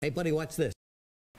Hey buddy, watch this.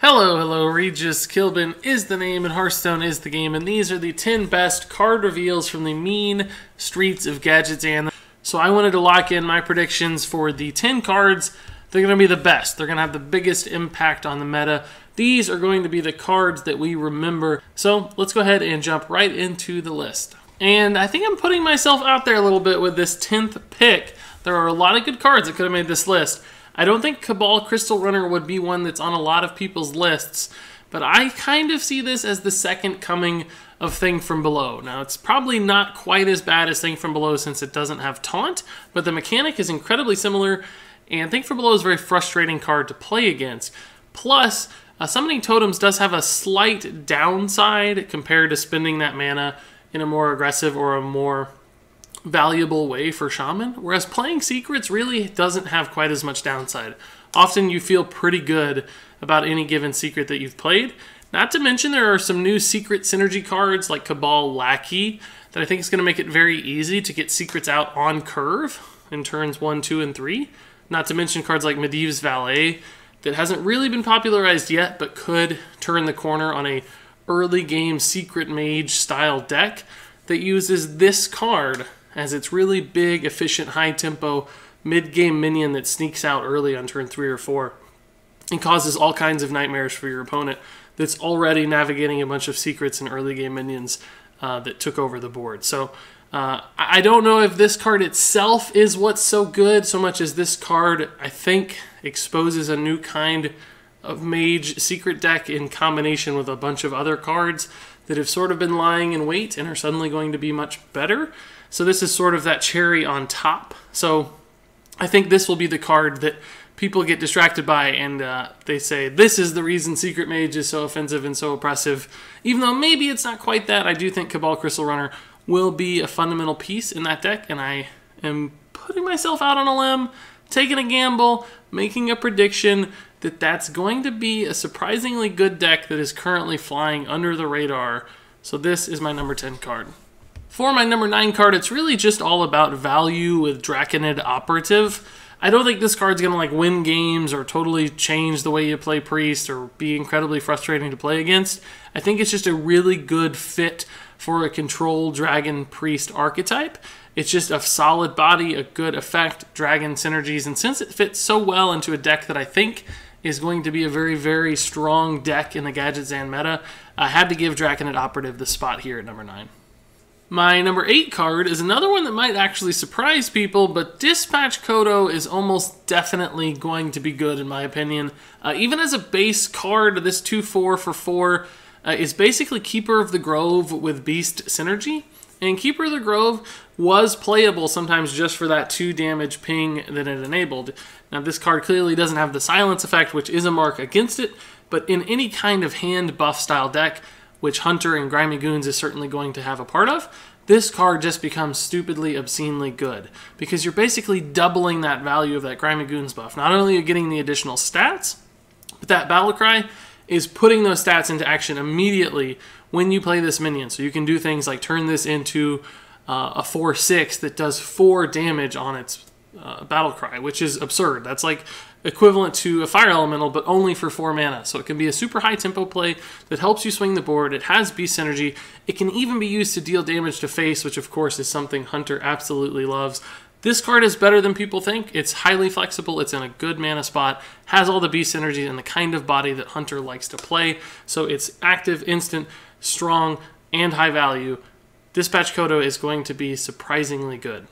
Hello, Regis Kilbin is the name and Hearthstone is the game, and these are the 10 best card reveals from the mean Streets of Gadgetzan. So I wanted to lock in my predictions for the 10 cards. They're going to be the best. They're going to have the biggest impact on the meta. These are going to be the cards that we remember. So let's go ahead and jump right into the list. And I think I'm putting myself out there a little bit with this 10th pick. There are a lot of good cards that could have made this list. I don't think Cabal Crystal Runner would be one that's on a lot of people's lists, but I kind of see this as the second coming of Thing from Below. Now, it's probably not quite as bad as Thing from Below since it doesn't have Taunt, but the mechanic is incredibly similar, and Thing from Below is a very frustrating card to play against. Plus, Summoning Totems does have a slight downside compared to spending that mana in a more aggressive or a more valuable way for Shaman, whereas playing Secrets really doesn't have quite as much downside. Often you feel pretty good about any given Secret that you've played. Not to mention there are some new Secret synergy cards like Cabal Lackey that I think is going to make it very easy to get Secrets out on curve in turns 1, 2, and 3. Not to mention cards like Medivh's Valet that hasn't really been popularized yet but could turn the corner on a early game Secret Mage style deck that uses this card as its really big, efficient, high-tempo, mid-game minion that sneaks out early on turn 3 or 4 and causes all kinds of nightmares for your opponent that's already navigating a bunch of secrets and early-game minions that took over the board. So I don't know if this card itself is what's so good, so much as this card, I think, exposes a new kind of mage secret deck in combination with a bunch of other cards that have sort of been lying in wait and are suddenly going to be much better. So this is sort of that cherry on top. So I think this will be the card that people get distracted by and they say, this is the reason Secret Mage is so offensive and so oppressive. Even though maybe it's not quite that, I do think Cabal Crystal Runner will be a fundamental piece in that deck, and I am putting myself out on a limb, taking a gamble, making a prediction that that's going to be a surprisingly good deck that is currently flying under the radar. So this is my number 10 card. For my number 9 card, it's really just all about value with Draconid Operative. I don't think this card's going to win games or totally change the way you play Priest or be incredibly frustrating to play against. I think it's just a really good fit for a control Dragon Priest archetype. It's just a solid body, a good effect, Dragon synergies, and since it fits so well into a deck that I think is going to be a very, very strong deck in the Gadgetzan meta, I had to give Draconid Operative the spot here at number 9. My number 8 card is another one that might actually surprise people, but Dispatch Kodo is almost definitely going to be good in my opinion. Even as a base card, this 2/4 for 4 is basically Keeper of the Grove with Beast synergy. And Keeper of the Grove was playable sometimes just for that 2 damage ping that it enabled. Now this card clearly doesn't have the silence effect, which is a mark against it, but in any kind of hand buff style deck, which Hunter and Grimy Goons is certainly going to have a part of, this card just becomes stupidly, obscenely good. Because you're basically doubling that value of that Grimy Goons buff. Not only are you getting the additional stats, but that Battlecry is putting those stats into action immediately when you play this minion. So you can do things like turn this into a 4/6 that does 4 damage on its Battlecry, which is absurd. That's like equivalent to a Fire Elemental, but only for 4 mana. So it can be a super high tempo play that helps you swing the board. It has Beast synergy. It can even be used to deal damage to face, which of course is something Hunter absolutely loves. This card is better than people think. It's highly flexible. It's in a good mana spot. Has all the Beast synergy and the kind of body that Hunter likes to play. So it's active, instant, strong, and high value. Dispatch Kodo is going to be surprisingly good.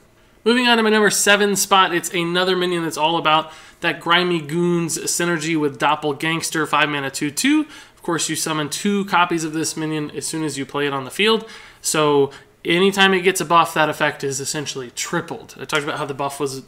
Moving on to my number 7 spot, it's another minion that's all about that Grimy Goons synergy with Doppelgangster, 5 mana 2/2. Of course, you summon 2 copies of this minion as soon as you play it on the field. So anytime it gets a buff, that effect is essentially tripled. I talked about how the buff was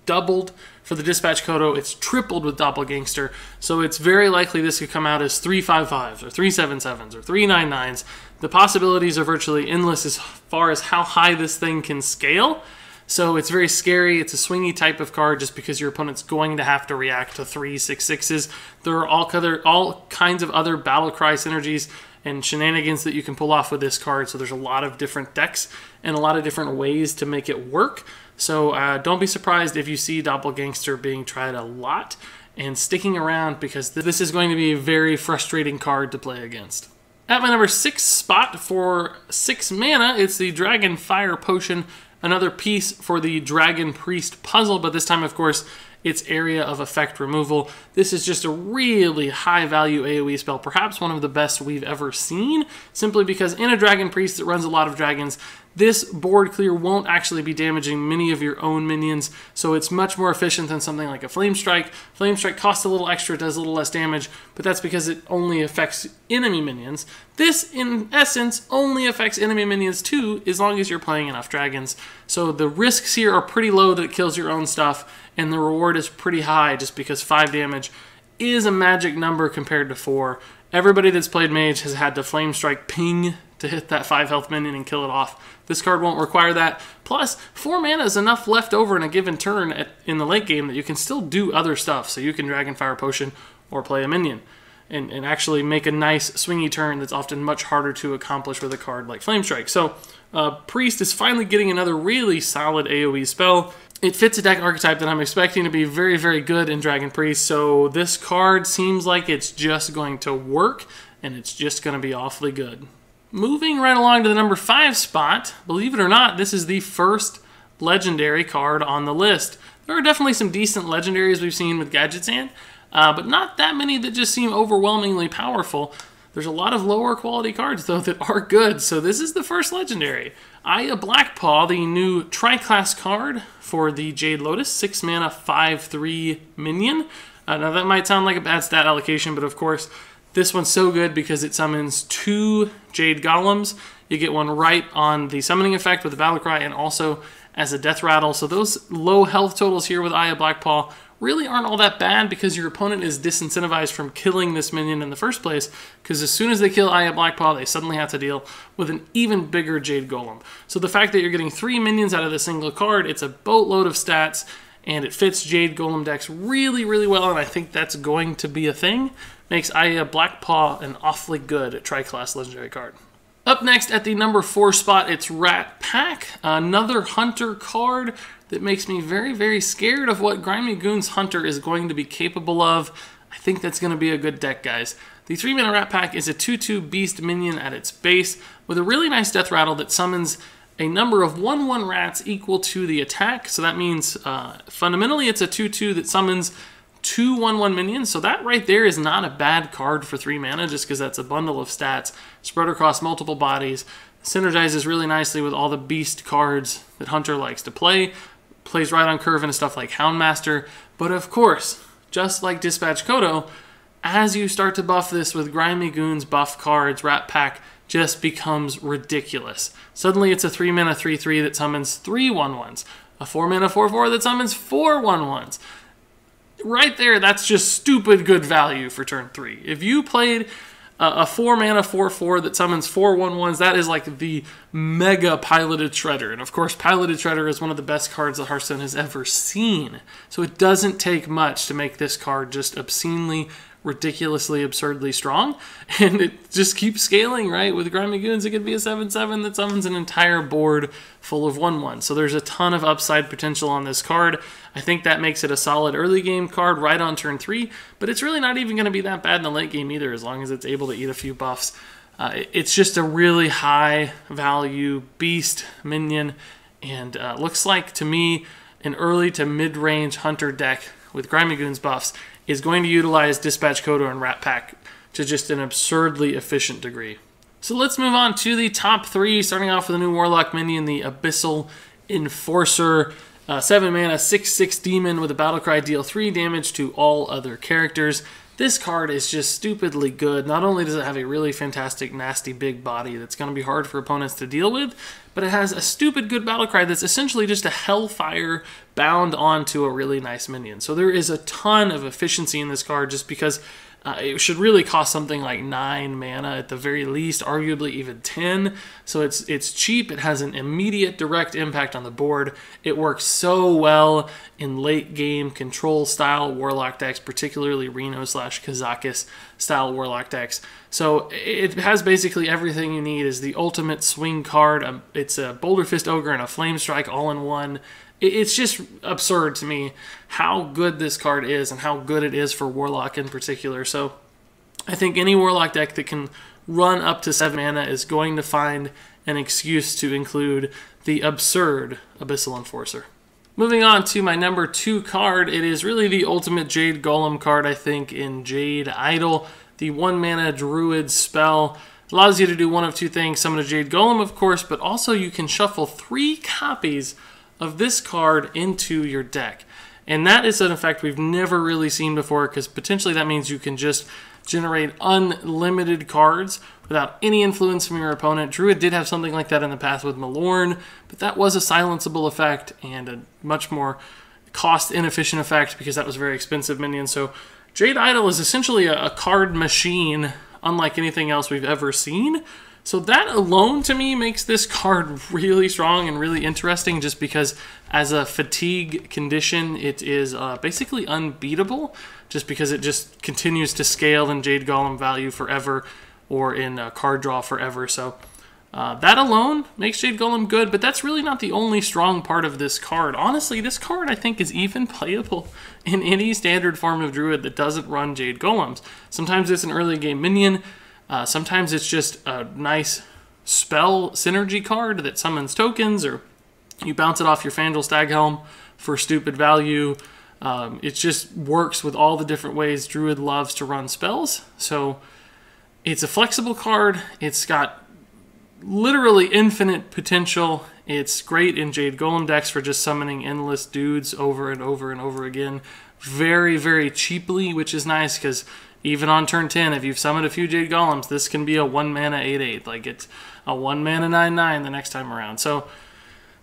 doubled for the Dispatch Kodo. It's tripled with Doppelgangster. So it's very likely this could come out as 3/5/5s or 3/7/7s or 3/9/9s. The possibilities are virtually endless as far as how high this thing can scale. So it's very scary. It's a swingy type of card just because your opponent's going to have to react to 3/6/6s. There are all kinds of other Battlecry synergies and shenanigans that you can pull off with this card. So there's a lot of different decks and a lot of different ways to make it work. So don't be surprised if you see Doppelgangster being tried a lot. and sticking around because this is going to be a very frustrating card to play against. At my number 6 spot for 6 mana, it's the Dragon Fire Potion, another piece for the Dragon Priest puzzle, but this time, of course, it's area of effect removal. This is just a really high value AoE spell, perhaps one of the best we've ever seen, simply because in a Dragon Priest that runs a lot of dragons, this board clear won't actually be damaging many of your own minions, so it's much more efficient than something like a Flame Strike. Flame Strike costs a little extra, does a little less damage, but that's because it only affects enemy minions. This, in essence, only affects enemy minions too, as long as you're playing enough dragons. So the risks here are pretty low that it kills your own stuff, and the reward is pretty high just because 5 damage is a magic number compared to 4. Everybody that's played Mage has had to Flame Strike ping to hit that 5 health minion and kill it off. This card won't require that. Plus, 4 mana is enough left over in a given turn in the late game that you can still do other stuff. So you can Dragon Fire Potion or play a minion and actually make a nice swingy turn that's often much harder to accomplish with a card like Flame Strike. So Priest is finally getting another really solid AoE spell. It fits a deck archetype that I'm expecting to be very, very good in Dragon Priest, so this card seems like it's just going to work, and it's just going to be awfully good. Moving right along to the number 5 spot, believe it or not, this is the first legendary card on the list. There are definitely some decent legendaries we've seen with Gadgetzan, but not that many that just seem overwhelmingly powerful. There's a lot of lower quality cards, though, that are good, so this is the first legendary. Aya Blackpaw, the new tri-class card for the Jade Lotus, 6 mana, 5/3 minion. Now that might sound like a bad stat allocation, but of course, this one's so good because it summons 2 Jade Golems. You get one right on the summoning effect with the Battle Cry and also as a Death Rattle. So those low health totals here with Aya Blackpaw really aren't all that bad because your opponent is disincentivized from killing this minion in the first place, because as soon as they kill Aya Blackpaw, they suddenly have to deal with an even bigger Jade Golem. So the fact that you're getting 3 minions out of the single card, it's a boatload of stats, and it fits Jade Golem decks really, really well, and I think that's going to be a thing. Makes Aya Blackpaw an awfully good tri-class legendary card. Up next at the number 4 spot, it's Rat Pack, another Hunter card that makes me very, very scared of what Grimy Goon's Hunter is going to be capable of. I think that's going to be a good deck, guys. The 3 mana Rat Pack is a 2/2 beast minion at its base with a really nice Death Rattle that summons a number of 1/1 rats equal to the attack. So that means fundamentally it's a 2/2 that summons 2 1/1 minions. So that right there is not a bad card for 3 mana, just because that's a bundle of stats spread across multiple bodies. Synergizes really nicely with all the beast cards that Hunter likes to play. Plays right on curve into stuff like Houndmaster. But of course, just like Dispatch Kodo, as you start to buff this with Grimy Goon's buff cards, Rat Pack just becomes ridiculous. Suddenly it's a 3 mana 3/3 that summons 3 1/1s. A 4 mana 4/4 that summons 4 1/1s. Right there, that's just stupid good value for turn 3. If you played a 4 mana 4/4 that summons 4 1/1s, that is like the mega Piloted Shredder. And of course, Piloted Shredder is one of the best cards that Hearthstone has ever seen. So it doesn't take much to make this card just obscenely, ridiculously, absurdly strong. And it just keeps scaling, right? With Grimy Goons, it could be a 7/7 that summons an entire board full of 1/1. So there's a ton of upside potential on this card. I think that makes it a solid early game card right on turn 3, but it's really not even going to be that bad in the late game either, as long as it's able to eat a few buffs. It's just a really high value beast minion, and looks like to me an early to mid-range Hunter deck with Grimy Goons buffs is going to utilize Dispatch Kodo and Rat Pack to just an absurdly efficient degree. So let's move on to the top 3, starting off with a new Warlock minion, the Abyssal Enforcer. 7 mana, 6/6 demon with a battle cry, deal 3 damage to all other characters. This card is just stupidly good. Not only does it have a really fantastic, nasty, big body that's going to be hard for opponents to deal with, but it has a stupid good battle cry that's essentially just a Hellfire bound onto a really nice minion. So there is a ton of efficiency in this card just because it should really cost something like 9 mana at the very least, arguably even 10. So it's cheap. It has an immediate direct impact on the board. It works so well in late game control style Warlock decks, particularly Reno/Kazakis style Warlock decks. So it has basically everything you need. Is the ultimate swing card. It's a Boulder Fist Ogre and a Flame Strike all in one. It's just absurd to me how good this card is and how good it is for Warlock in particular. So I think any Warlock deck that can run up to 7 mana is going to find an excuse to include the absurd Abyssal Enforcer. Moving on to my number 2 card, it is really the ultimate Jade Golem card, I think, in Jade Idol. The 1 mana Druid spell allows you to do one of 2 things: summon a Jade Golem, of course, but also you can shuffle 3 copies of this card into your deck. And that is an effect we've never really seen before, because potentially that means you can just generate unlimited cards without any influence from your opponent. Druid did have something like that in the past with Malorn, but that was a silenceable effect and a much more cost-inefficient effect because that was a very expensive minion. So Jade Idol is essentially a card machine unlike anything else we've ever seen. So that alone to me makes this card really strong and really interesting, just because as a fatigue condition it is basically unbeatable, just because it just continues to scale in Jade Golem value forever, or in card draw forever. So that alone makes Jade Golem good, but that's really not the only strong part of this card. Honestly, this card I think is even playable in any standard form of Druid that doesn't run Jade Golems. Sometimes it's an early game minion. Sometimes it's just a nice spell synergy card that summons tokens, or you bounce it off your Fandral Staghelm for stupid value. It just works with all the different ways Druid loves to run spells. So it's a flexible card. It's got literally infinite potential. It's great in Jade Golem decks for just summoning endless dudes over and over and over again. Very, very cheaply, which is nice, because even on turn 10, if you've summoned a few Jade Golems, this can be a 1 mana 8/8. Like, it's a 1 mana 9/9 the next time around. So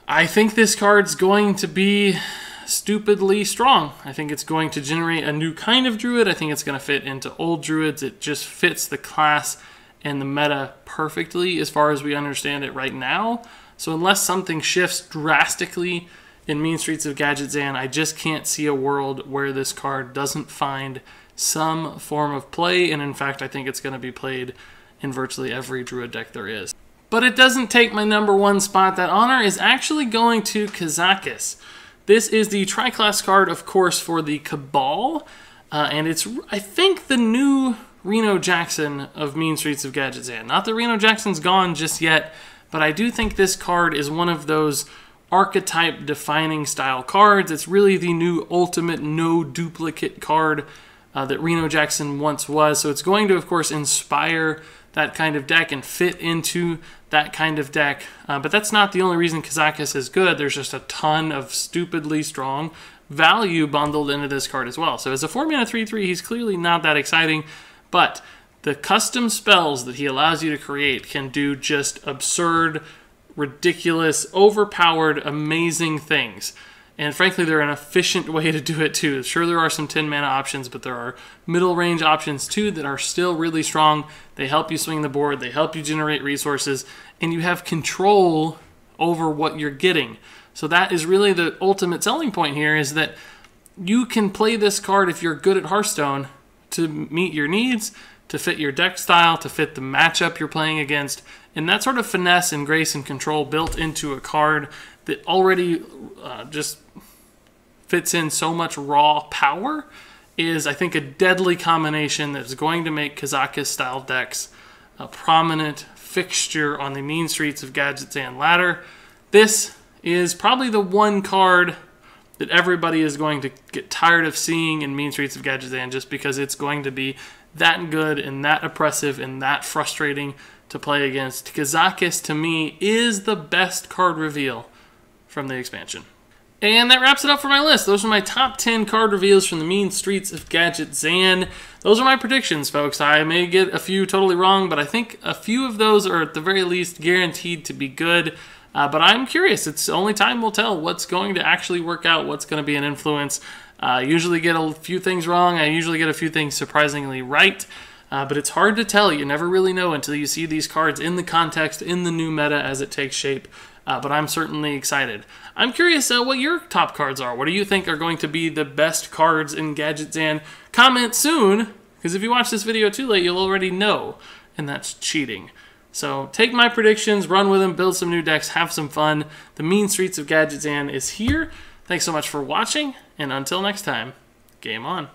I think this card's going to be stupidly strong. I think it's going to generate a new kind of Druid. I think it's going to fit into old Druids. It just fits the class and the meta perfectly as far as we understand it right now. So unless something shifts drastically in Mean Streets of Gadgetzan, I just can't see a world where this card doesn't find some form of play, and in fact I think it's going to be played in virtually every Druid deck there is. But it doesn't take my number 1 spot. That honor is actually going to Kazakis. This is the tri-class card, of course, for the Cabal, and it's, I think, the new Reno Jackson of Mean Streets of Gadgetzan. Not that Reno Jackson's gone just yet, but I do think this card is one of those archetype defining style cards. It's really the new ultimate no duplicate card that Reno Jackson once was. So it's going to, of course, inspire that kind of deck and fit into that kind of deck. But that's not the only reason Kazakis is good. There's just a ton of stupidly strong value bundled into this card as well. So as a 4 mana 3/3, he's clearly not that exciting, but the custom spells that he allows you to create can do just absurd, ridiculous, overpowered, amazing things. And frankly, they're an efficient way to do it too. Sure, there are some 10 mana options, but there are middle range options too that are still really strong. They help you swing the board, they help you generate resources, and you have control over what you're getting. So that is really the ultimate selling point here, is that you can play this card if you're good at Hearthstone to meet your needs, to fit your deck style, to fit the matchup you're playing against. And that sort of finesse and grace and control built into a card that already just fits in so much raw power is, I think, a deadly combination that's going to make Kazakis-style decks a prominent fixture on the Mean Streets of Gadgetzan ladder. This is probably the one card that everybody is going to get tired of seeing in Mean Streets of Gadgetzan, just because it's going to be that good and that oppressive and that frustrating to play against. Kazakis, to me, is the best card reveal from the expansion. And that wraps it up for my list. Those are my top 10 card reveals from the Mean Streets of Gadgetzan. Those are my predictions, folks. I may get a few totally wrong, but I think a few of those are at the very least guaranteed to be good. But I'm curious. It's only time will tell what's going to actually work out, what's going to be an influence. I usually get a few things wrong. I usually get a few things surprisingly right. But it's hard to tell. You never really know until you see these cards in the context, in the new meta as it takes shape. But I'm certainly excited. I'm curious what your top cards are. What do you think are going to be the best cards in Gadgetzan? Comment soon, because if you watch this video too late, you'll already know, and that's cheating. So take my predictions, run with them, build some new decks, have some fun. The mean Streets of Gadgetzan is here. Thanks so much for watching, and until next time, game on.